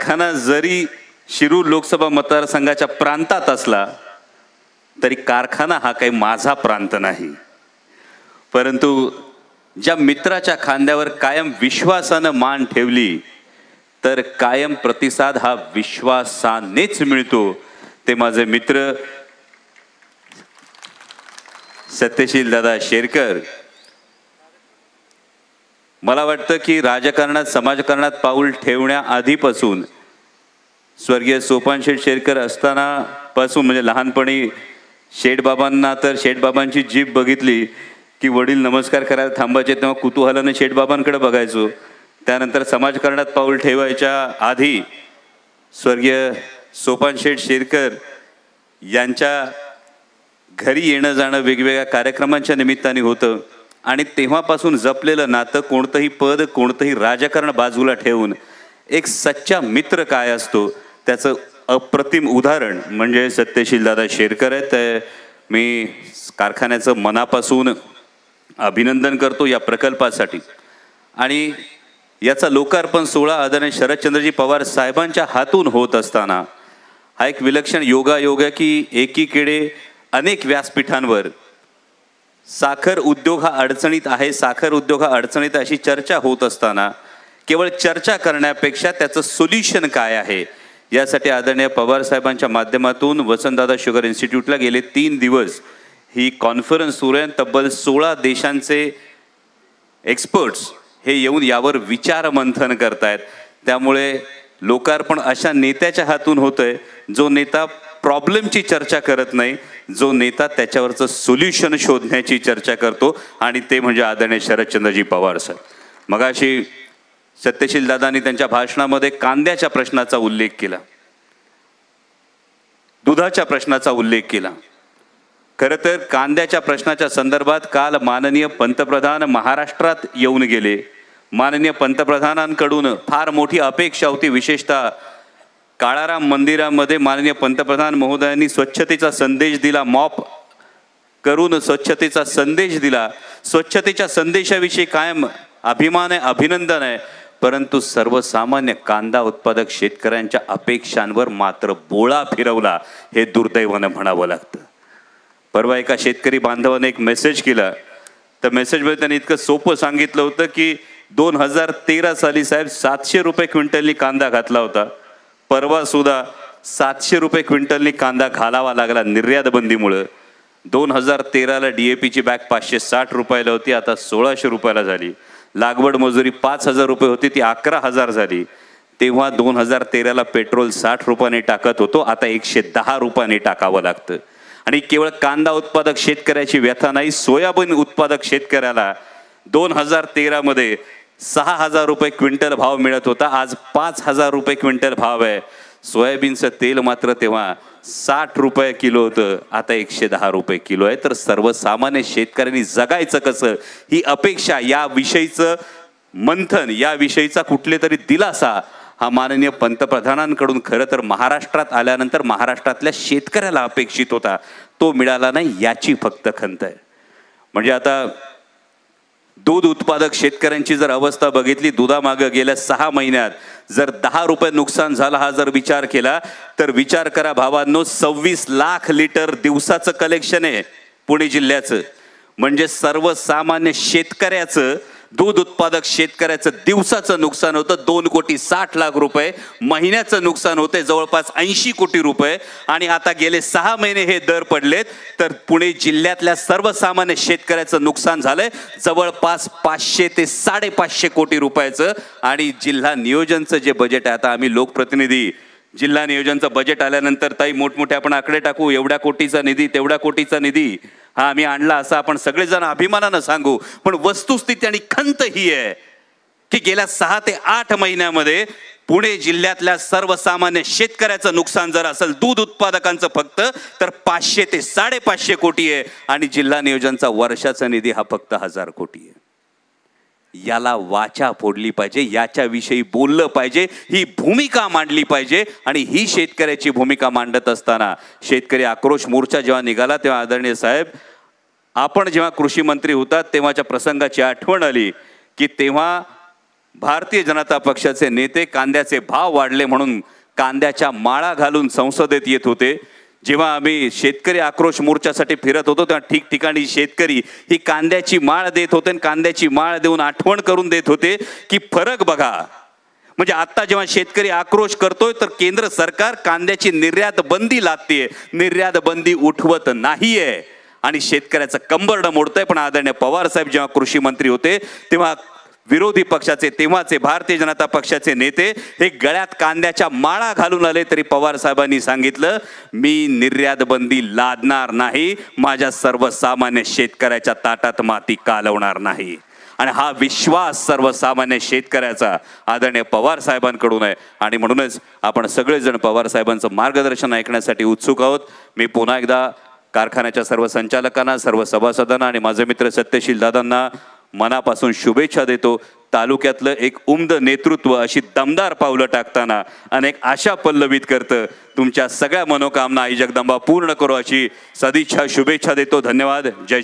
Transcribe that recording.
कारखाना जरी शिरूर लोकसभा मतदारसंघाच्या प्रांतात असला तरी कारखाना हा काही माझा प्रांत नाही, परंतु ज्या मित्राच्या खांद्यावर कायम विश्वासानं मान ठेवली तर कायम प्रतिसाद हा विश्वासानेच मिळतो, ते माझे मित्र सत्यशील दादा शेरकर. मला वाटतं की राजकारणात समाजकारणात पाऊल ठेवण्याआधीपासून स्वर्गीय सोपान शेठ शेरकर असताना पासून म्हणजे लहानपणी शेठबाबांना तर शेठबाबांची जीभ बघितली की वडील नमस्कार करायला थांबायचे तेव्हा कुतूहलाने शेठबाबांकडे बघायचो. त्यानंतर समाजकारणात पाऊल ठेवायच्या आधी स्वर्गीय सोपान शेठ शेरकर यांच्या घरी येणं जाणं वेगवेगळ्या कार्यक्रमांच्या निमित्ताने होतं आणि तेव्हापासून जपलेलं नातं कोणतंही पद कोणतंही राजकारण बाजूला ठेवून एक सच्चा मित्र काय असतो त्याचं अप्रतिम उदाहरण म्हणजे सत्यशील दादा शेरकर आहेत. मी कारखान्याचं मनापासून अभिनंदन करतो या प्रकल्पासाठी. आणि याचा लोकार्पण सोहळा आदरणीय शरदचंद्रजी पवार साहेबांच्या हातून होत असताना हा एक विलक्षण योगायोग आहे की एकीकडे अनेक व्यासपीठांवर साखर उद्योग हा अडचणीत आहे, साखर उद्योग हा अडचणीत अशी चर्चा होत असताना केवळ चर्चा करण्यापेक्षा त्याचं सोल्युशन काय आहे यासाठी आदरणीय पवार साहेबांच्या माध्यमातून वसंतदादा शुगर इन्स्टिट्यूटला गेले 3 दिवस ही कॉन्फरन्स सुरू आहे. तब्बल 16 देशांचे एक्सपर्ट्स हे येऊन यावर विचार मंथन करतायत. त्यामुळे लोकार्पण अशा नेत्याच्या हातून होतंय जो नेता प्रॉब्लेमची चर्चा करत नाही, जो नेता त्याच्यावरचं सोल्युशन शोधण्याची चर्चा करतो आणि ते म्हणजे आदरणीय शरदचंद्रजी पवार साहेब. मगाशी सत्यशील दादांनी त्यांच्या भाषणामध्ये कांद्याच्या प्रश्नाचा उल्लेख केला, दुधाच्या प्रश्नाचा उल्लेख केला. खरं तर कांद्याच्या प्रश्नाच्या संदर्भात काल माननीय पंतप्रधान महाराष्ट्रात येऊन गेले. माननीय पंतप्रधानांकडून फार मोठी अपेक्षा होती. विशेषतः काळाराम मंदिरामध्ये माननीय पंतप्रधान महोदयांनी स्वच्छतेचा संदेश दिला, मॉप करून स्वच्छतेचा संदेश दिला. स्वच्छतेच्या संदेशाविषयी कायम अभिमान आहे, अभिनंदन आहे, परंतु सर्वसामान्य कांदा उत्पादक शेतकऱ्यांच्या अपेक्षांवर मात्र बोळा फिरवला हे दुर्दैवानं म्हणावं लागतं. परवा एका शेतकरी बांधवाने एक मेसेज केला, तर मेसेजमध्ये त्यांनी इतकं सोपं सांगितलं होतं की 2013 साली साहेब 700 रुपये क्विंटलनी कांदा घातला होता, परवा सुद्धा 700 रुपये क्विंटलनी कांदा घालावा लागला निर्यात बंदीमुळं. 2013ला DAPची बॅग 560 रुपयाला होती, आता 1600 रुपयाला झाली. लागवड मजुरी 5000 रुपये होती, ती 11000 झाली. तेव्हा 2013ला पेट्रोल 60 रुपयाने टाकत होतो, आता 110 रुपयाने टाकावं लागतं. आणि केवळ कांदा उत्पादक शेतकऱ्याची व्यथा नाही, सोयाबीन उत्पादक शेतकऱ्याला 2013 मध्ये 6000 रुपये क्विंटल भाव मिळत होता, आज 5000 रुपये क्विंटल भाव आहे. सोयाबीनचं तेल मात्र तेव्हा 60 रुपये किलो होतं, आता 110 रुपये किलो आहे. तर सर्वसामान्य शेतकऱ्यांनी जगायचं कसं ही अपेक्षा, याविषयीचं मंथन, याविषयीचा कुठले तरी दिलासा हा माननीय पंतप्रधानांकडून खरं तर महाराष्ट्रात आल्यानंतर महाराष्ट्रातल्या शेतकऱ्याला अपेक्षित होता, तो मिळाला नाही याची फक्त खंत आहे. म्हणजे आता दूध उत्पादक शेतकऱ्यांची जर अवस्था बघितली, दुधामागं गेल्या 6 महिन्यात जर 10 रुपये नुकसान झाला हा जर विचार केला तर विचार करा भावांनो, 26 लाख लिटर दिवसाचं कलेक्शन आहे पुणे जिल्ह्याचं. म्हणजे सर्वसामान्य शेतकऱ्याचं, दूध उत्पादक शेतकऱ्याचं दिवसाचं नुकसान होतं 2,60,00,000 रुपये, महिन्याचं नुकसान होते जवळपास 80 कोटी रुपये. आणि आता गेले 6 महिने हे दर पडलेत तर पुणे जिल्ह्यातल्या सर्वसामान्य शेतकऱ्याचं नुकसान झालंय जवळपास 500 ते 550 कोटी रुपयाचं. आणि जिल्हा नियोजनचं जे बजेट आहे, आता आम्ही लोकप्रतिनिधी जिल्हा नियोजनचं बजेट आल्यानंतर ताई मोठमोठे आपण आकडे टाकू, एवढ्या कोटीचा निधी तेवढ्या कोटीचा निधी हा आम्ही आणला असं आपण सगळेजण अभिमानानं सांगू, पण वस्तुस्थिती आणि खंत ही आहे की गेल्या 6 ते 8 महिन्यामध्ये पुणे जिल्ह्यातल्या सर्वसामान्य शेतकऱ्याचं नुकसान जर असेल दूध उत्पादकांचं फक्त तर 500 ते 550 कोटी आहे आणि जिल्हा नियोजनचा वर्षाचा निधी हा फक्त 1000 कोटी आहे. याला वाचा फोडली पाहिजे, याच्याविषयी बोललं पाहिजे, ही भूमिका मांडली पाहिजे. आणि ही शेतकऱ्याची भूमिका मांडत असताना शेतकरी आक्रोश मोर्चा जेव्हा निघाला तेव्हा आदरणीय साहेब आपण जेव्हा कृषी मंत्री होतात तेव्हाच्या प्रसंगाची आठवण आली की तेव्हा भारतीय जनता पक्षाचे नेते कांद्याचे भाव वाढले म्हणून कांद्याच्या माळा घालून संसदेत येत होते। जेव्हा आम्ही शेतकरी आक्रोश मोर्चासाठी फिरत होतो तेव्हा ठिकठिकाणी शेतकरी ही कांद्याची माळ देत होते आणि कांद्याची माळ देऊन आठवण करून देत होते की फरक बघा। म्हणजे आता जेव्हा शेतकरी आक्रोश करतोय तर केंद्र सरकार कांद्याची निर्यात बंदी लादतेय, निर्यात बंदी उठवत नाहीये आणि शेतकऱ्याचं कंबरडं मोडतंय। पण आदरणीय पवार साहेब जेव्हा कृषी मंत्री होते तेव्हा विरोधी पक्षाचे तेव्हाचे भारतीय जनता पक्षाचे नेते हे गळ्यात कांद्याच्या माळा घालून आले तरी पवार साहेबांनी सांगितलं मी निर्यात बंदी लादणार नाही, माझ्या सर्वसामान्य शेतकऱ्याच्या ताटात माती कालवणार नाही। आणि हा विश्वास सर्वसामान्य शेतकऱ्याचा आदरणीय पवार साहेबांकडून आहे आणि म्हणूनच आपण सगळेजण पवार साहेबांचं मार्गदर्शन ऐकण्यासाठी उत्सुक आहोत। मी पुन्हा एकदा कारखान्याच्या सर्व संचालकांना, सर्व सभासदांना आणि माझे मित्र सत्यशील दादांना मनापासून शुभेच्छा देतो। तालुक्यातलं एक उमद नेतृत्व अशी दमदार पावलं टाकताना अनेक आशा पल्लवित करतं। तुमच्या सगळ्या मनोकामना आई जगदंबा पूर्ण करो अशी सदिच्छा शुभेच्छा देतो। धन्यवाद। जय